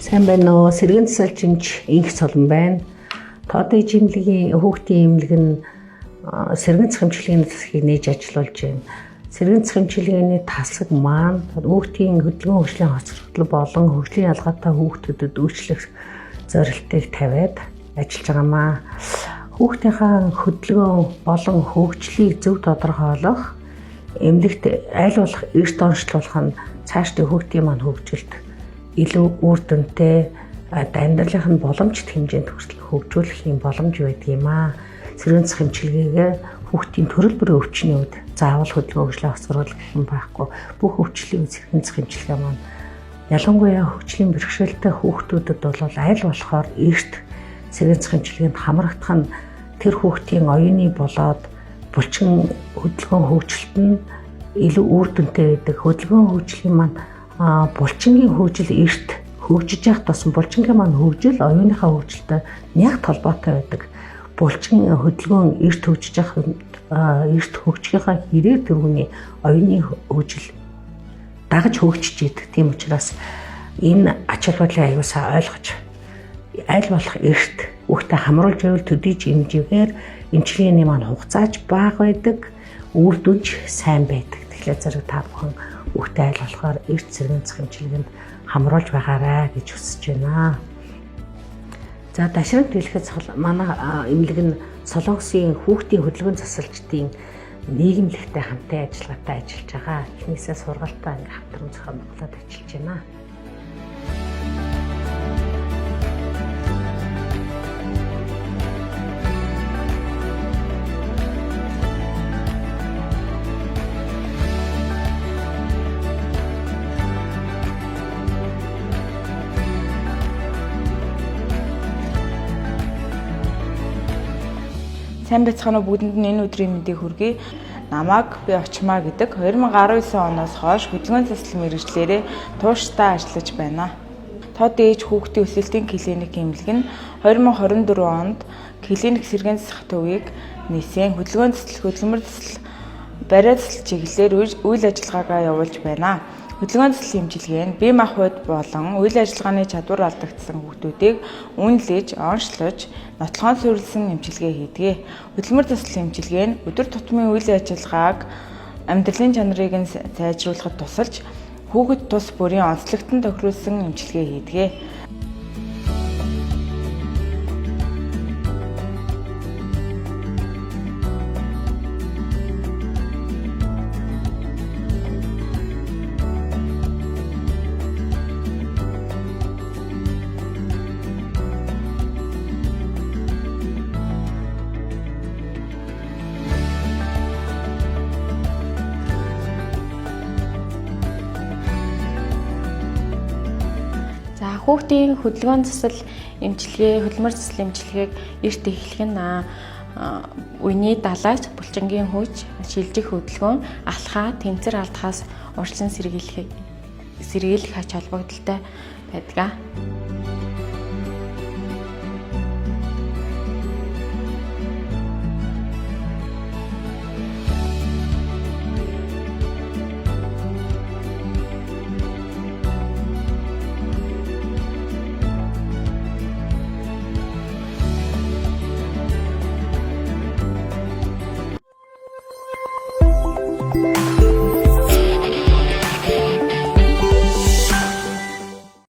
Сайн байна уу? Сэргэн засалчинч инх солон байна. Тоодын жимлэгийн хүүхдийн эмнэлэг нь сэргэн цахимчлагын засгийг нээж ажиллуулж байна. Сэргэн цахимчлагын таслаг маань хүүхдийн хөдөлгөөн хөгжлийн хоцрогдол болон хөгжлийн ялгаатай хүүхдүүдэд үйлчлэх зорилтыг тавиад ажиллаж байгаамаа. Хүүхдийнхээ хөдөлгөөн болон хөгжлийг зөв тодорхойлох, эмнэлэгт аль болох эрт онцлуулах нь цаашдын хүүхдийн маань хөгжилд илүү үр дүнтэй амьдралынх нь боломжит хэмжээнд хүртэл хөгжүүлэх юм боломж байдаг юм аа. Сэргэн цахимчилгээгээ хүүхдийн төрөл бүрийн өвчний үед заавал хөдөлгөөн хөгжлийн хоцрогдол гэх юм байхгүй. Бүх өвчлийн сэргэн цахимчилгээ маань ялангуяа хөгжлийн бэрхшээлтэй хүүхдүүдэд бол аль болохоор эрт сэргэн цахимчилгээнд хамрагдах нь тэр хүүхдийн оюуны болоод булчин хөдөлгөөн хөгжилт нь илүү үр дүнтэй байдаг. Хөдөлгөөн хөгжлийн маань булчингийн хөгжил эрт хөгжиж явах тусам булчингийн маань хөгжил оюуныхаа хөгжилтэй нягт холбоотой байдаг. Булчин хөдөлгөөн эрт хөгжиж явах эрт хөгжихийнхаа хэрээр тэрүүний оюуны хөгжил дагаж хөгжиж идэг. Тийм учраас энэ ач холбогдлын аюусаа ойлгож аль болох эрт хүүхдээ хамруулж байвал төдийч хэмжээгээр эмчилгээний маань хугацаач бага байдаг, үр дүнч сайн байдаг. Тэгэхээр зэрэг та бүхэн хүүхдээ аль болохоор эрт сэргэн цахимчилгээнд хамруулж байгаарай гэж хүсэж байна. За дашрам дэлгэц манай эмнэлэг нь Солонгосын хүүхдийн хөдөлгөөн засалчдын нийгэмлэгтэй хамтын ажиллагаатай ажиллаж байгаа. Эхнээсээ сургалтаа ингээм хамтран зохион байгуулад ажиллаж байна. Сайн байцгаана уу, бүгдэнд нь энэ өдрийн мэндийг хүргэе. Намайг би Очмаа гэдэг 2019 оноос хойш хөдөлгөөн заслын мэргэжлээрээ тууштай ажиллаж байна. Тод ээж хүүхдийн өсөлтийн клиник эмнэлэг нь 2024 онд клиник сэргэн засах төвийг нээсэн хөдөлгөөн засал, хөдөлмөр засал, бариа засал чиглэлээр үйл ажиллагаагаа явуулж байна. Хөдөлгөөн заслын эмчилгээ нь бие махбод болон үйл ажиллагааны чадвар алдагдсан хүүхдүүдийг үнэлж, онцлож, нотлохоон суурилсан эмчилгээ хийдэг. Хөдөлмөр заслын эмчилгээ нь өдөр тутмын үйл ажиллагааг амьдралын чанарыг нь сайжруулахад тусалж, хүүхэд тус бүрийн онцлогтон тохируулсан эмчилгээ хийдэг. Хүүхдийн хөдөлгөөн засал эмчилгээ, хөдөлмөр засал эмчилгээг эрт эхлэх нь үений далайч, булчингийн хүч, шилжих хөдөлгөөн, алхаа, тэнцэр алдахаас урьдчилан сэргийлэх ач холбогдолтой байдаг.